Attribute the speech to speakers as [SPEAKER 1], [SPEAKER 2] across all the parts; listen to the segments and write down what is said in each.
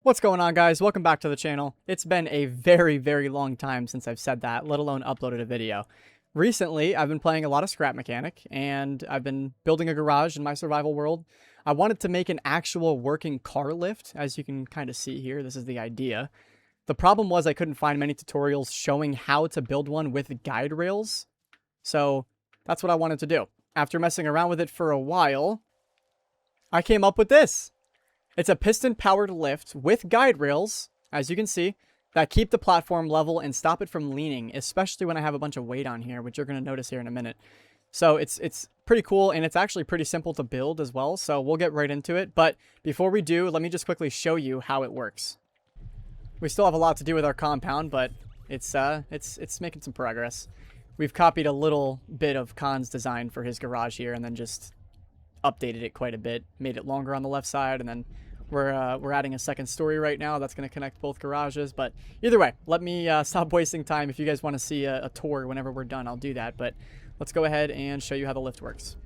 [SPEAKER 1] What's going on, guys? Welcome back to the channel. It's been a very long time since I've said that, let alone uploaded a video. Recently, I've been playing a lot of Scrap Mechanic, and I've been building a garage in my survival world. I wanted to make an actual working car lift, as you can kind of see here. This is the idea. The problem was I couldn't find many tutorials showing how to build one with guide rails, so that's what I wanted to do. After messing around with it for a while, I came up with this. It's a piston-powered lift with guide rails, as you can see, that keep the platform level and stop it from leaning, especially when I have a bunch of weight on here, which you're going to notice here in a minute. So it's pretty cool, and it's actually pretty simple to build as well, so we'll get right into it. But before we do, let me just quickly show you how it works. We still have a lot to do with our compound, but it's making some progress. We've copied a little bit of Khan's design for his garage here, and then just updated it quite a bit, made it longer on the left side, and then we're adding a second story right now that's going to connect both garages. But either way, let me stop wasting time. If you guys want to see a tour whenever we're done, I'll do that. But let's go ahead and show you how the lift works.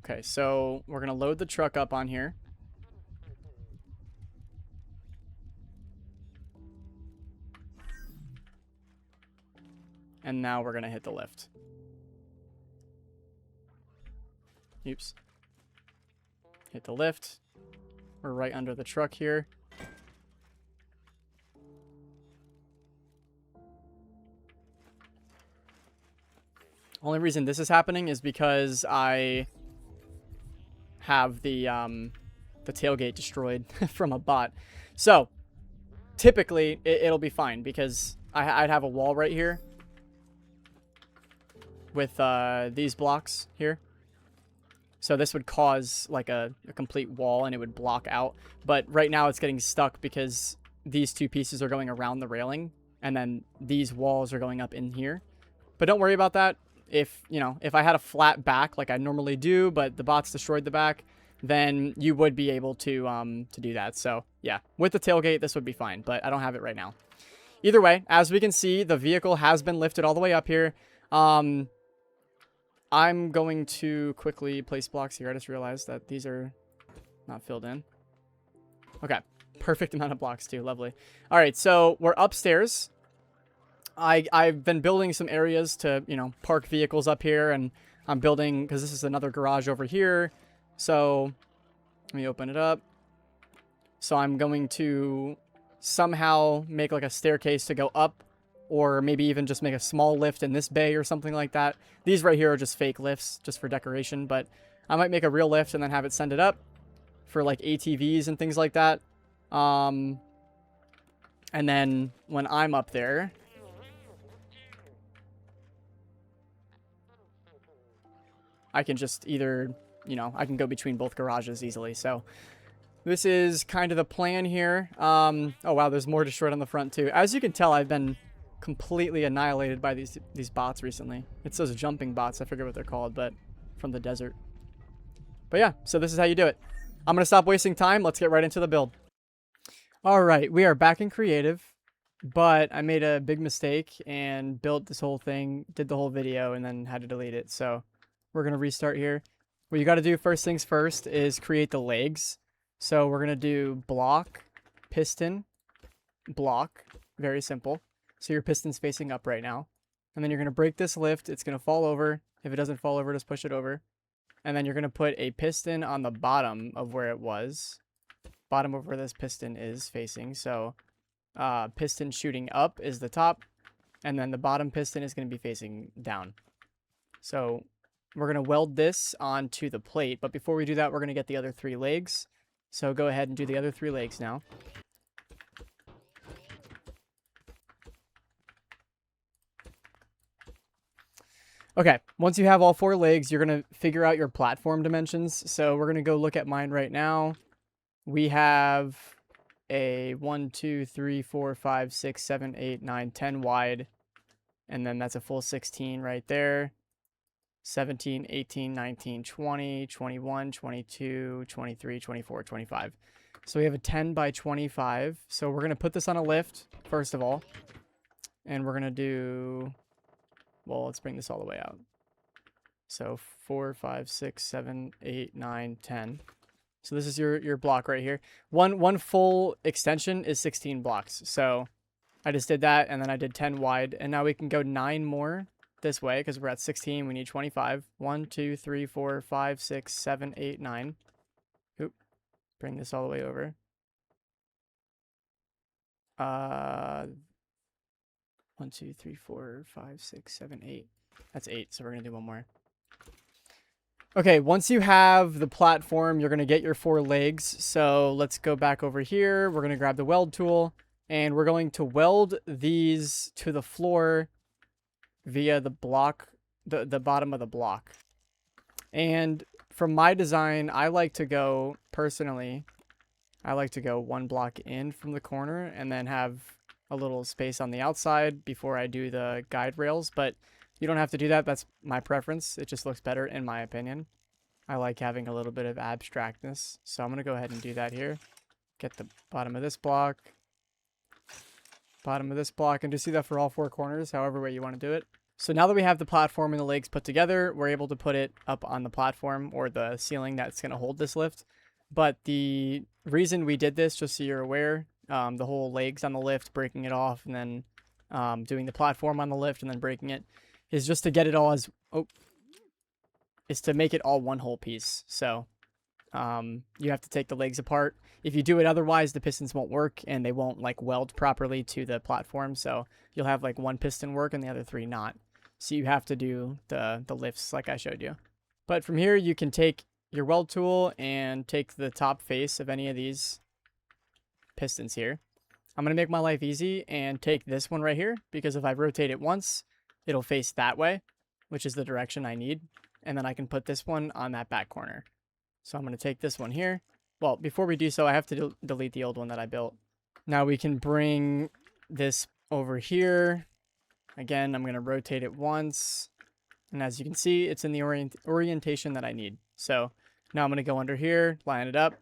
[SPEAKER 1] Okay, so we're going to load the truck up on here. And now we're going to hit the lift. Oops. Hit the lift. We're right under the truck here. Only reason this is happening is because I have the tailgate destroyed from a bot. So typically it'll be fine because I'd have a wall right here with these blocks here. So this would cause like a complete wall and it would block out. But right now it's getting stuck because these two pieces are going around the railing and then these walls are going up in here. But don't worry about that. If I had a flat back like I normally do, but the bots destroyed the back, then you would be able to do that. So yeah, with the tailgate, this would be fine, but I don't have it right now. Either way, as we can see, the vehicle has been lifted all the way up here. I'm going to quickly place blocks here. I just realized that these are not filled in. Okay. Perfect amount of blocks too. Lovely. All right. So we're upstairs. I've been building some areas to, park vehicles up here, and I'm building because this is another garage over here. So let me open it up. So I'm going to somehow make like a staircase to go up, or maybe even just make a small lift in this bay or something like that. These right here are just fake lifts, just for decoration, but I might make a real lift and then have it send it up for like ATVs and things like that. And then when I'm up there, I can just either, I can go between both garages easily. So this is kind of the plan here. Oh wow, there's more destroyed on the front too. As you can tell, I've been completely annihilated by these bots recently. It's those jumping bots, I forget what they're called, but from the desert. But yeah, so this is how you do it. I'm gonna stop wasting time. Let's get right into the build. All right, we are back in creative, but I made a big mistake and built this whole thing, did the whole video, and then had to delete it. So we're gonna restart here. What you got to do first things first is create the legs. So we're gonna do block, piston, block. Very simple. So your piston's facing up right now. And then you're going to break this lift. It's going to fall over. If it doesn't fall over, just push it over. And then you're going to put a piston on the bottom of where it was. Bottom of where this piston is facing. So piston shooting up is the top. And then the bottom piston is going to be facing down. So we're going to weld this onto the plate. But before we do that, we're going to get the other three legs. So go ahead and do the other three legs now. Okay, once you have all four legs, you're going to figure out your platform dimensions. So we're going to go look at mine right now. We have a 1, 2, 3, 4, 5, 6, 7, 8, 9, 10 wide. And then that's a full 16 right there. 17, 18, 19, 20, 21, 22, 23, 24, 25. So we have a 10 by 25. So we're going to put this on a lift, first of all. And we're going to do... Well, let's bring this all the way out. So 4, 5, 6, 7, 8, 9, 10. So this is your block right here. One full extension is 16 blocks. So I just did that, and then I did 10 wide, and now we can go 9 more this way because we're at 16. We need 25. 1, 2, 3, 4, 5, 6, 7, 8, 9. Oop. Bring this all the way over. 1, 2, 3, 4, 5, 6, 7, 8. That's 8, so we're going to do one more. Okay, once you have the platform, you're going to get your 4 legs. So let's go back over here. We're going to grab the weld tool, and we're going to weld these to the floor via the block, the bottom of the block. And from my design, I like to go, personally, I like to go 1 block in from the corner and then have a little space on the outside before I do the guide rails. But you don't have to do that. That's my preference. It just looks better in my opinion. I like having a little bit of abstractness. So I'm going to go ahead and do that here. Get the bottom of this block. Bottom of this block. And just do that for all 4 corners, however way you want to do it. So now that we have the platform and the legs put together, we're able to put it up on the platform or the ceiling that's going to hold this lift. But the reason we did this, just so you're aware, the whole legs on the lift, breaking it off, and then doing the platform on the lift and then breaking it, is just to get it all as, is to make it all one whole piece. So you have to take the legs apart. If you do it otherwise, the pistons won't work and they won't like weld properly to the platform. So you'll have like 1 piston work and the other 3 not. So you have to do the lifts like I showed you. But from here, you can take your weld tool and take the top face of any of these pistons here. I'm going to make my life easy and take this one right here, because if I rotate it once, it'll face that way, which is the direction I need. And then I can put this one on that back corner. So I'm going to take this one here. Well, before we do so, I have to delete the old one that I built. Now we can bring this over here. Again, I'm going to rotate it once. And as you can see, it's in the orientation that I need. So now I'm going to go under here, line it up,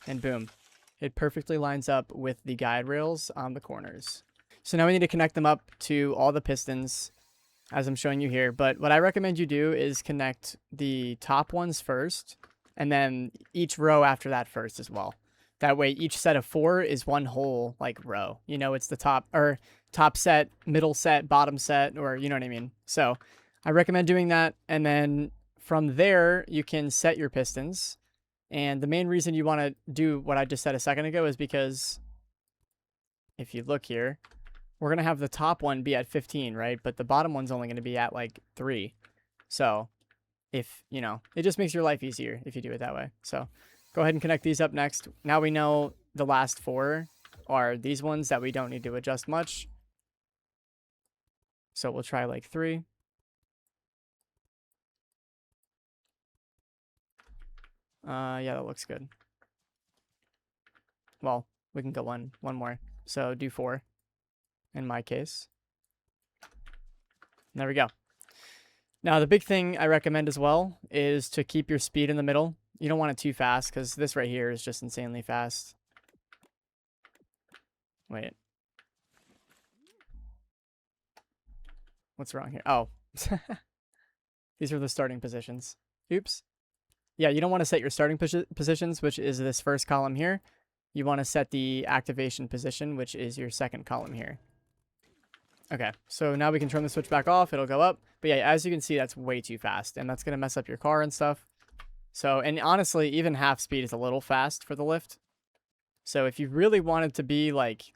[SPEAKER 1] and boom. It perfectly lines up with the guide rails on the corners. So now we need to connect them up to all the pistons, as I'm showing you here. But what I recommend you do is connect the top ones first, and then each row after that first as well. That way each set of 4 is one whole like row. You know, it's the top set, middle set, bottom set, or you know what I mean. So I recommend doing that, and then from there you can set your pistons. And the main reason you want to do what I just said a second ago is because if you look here, we're going to have the top one be at 15, right? But the bottom one's only going to be at like 3. So if, you know, it just makes your life easier if you do it that way. So go ahead and connect these up next. Now we know the last 4 are these ones that we don't need to adjust much. So we'll try like 3. Yeah, that looks good. Well, we can go one more. So do 4 in my case. There we go. Now, the big thing I recommend as well is to keep your speed in the middle. You don't want it too fast because this right here is just insanely fast. Wait. What's wrong here? Oh. These are the starting positions. Oops. Yeah, you don't want to set your starting positions, which is this first column here. You want to set the activation position, which is your second column here. Okay, so now we can turn the switch back off. It'll go up. But yeah, as you can see, that's way too fast, and that's going to mess up your car and stuff. So, and honestly, even half speed is a little fast for the lift. So if you really wanted to be, like,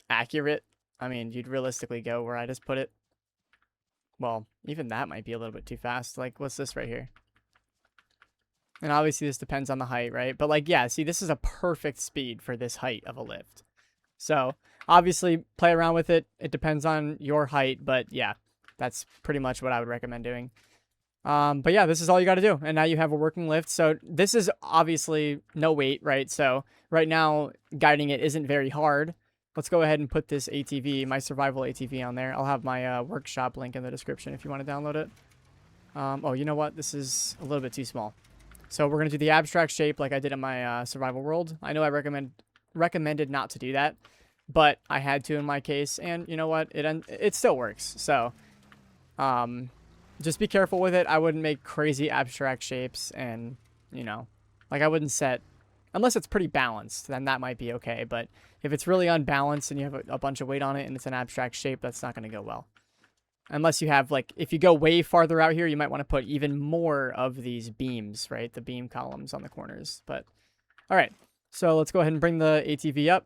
[SPEAKER 1] accurate, I mean, you'd realistically go where I just put it. Well, even that might be a little bit too fast. Like, what's this right here? And obviously this depends on the height, right? But like, yeah, see, this is a perfect speed for this height of a lift. So obviously play around with it. It depends on your height, but yeah, that's pretty much what I would recommend doing. But yeah, this is all you got to do. And now you have a working lift. So this is obviously no weight, right? So right now guiding it isn't very hard. Let's go ahead and put this ATV, my survival ATV on there. I'll have my workshop link in the description if you want to download it. Oh, you know what? This is a little bit too small. So we're going to do the abstract shape like I did in my survival world. I know I recommended not to do that, but I had to in my case. And you know what? It still works. So just be careful with it. I wouldn't make crazy abstract shapes and, you know, like I wouldn't set Unless it's pretty balanced, then that might be okay. But if it's really unbalanced and you have a bunch of weight on it and it's an abstract shape, that's not going to go well. Unless you have, like, if you go way farther out here, you might want to put even more of these beams, right? The beam columns on the corners. But, all right. So let's go ahead and bring the ATV up.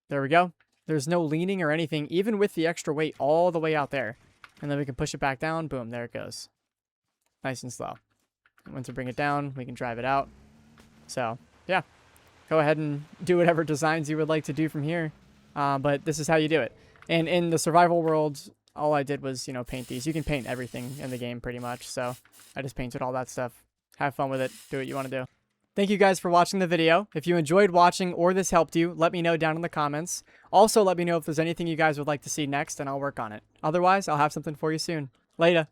[SPEAKER 1] There we go. There's no leaning or anything, even with the extra weight all the way out there. And then we can push it back down. Boom, there it goes. Nice and slow. And once we bring it down, we can drive it out. So, yeah. Go ahead and do whatever designs you would like to do from here. But this is how you do it. And in the survival world, all I did was, paint these. You can paint everything in the game pretty much. So I just painted all that stuff. Have fun with it. Do what you want to do. Thank you guys for watching the video. If you enjoyed watching or this helped you, let me know down in the comments. Also, let me know if there's anything you guys would like to see next and I'll work on it. Otherwise, I'll have something for you soon. Later.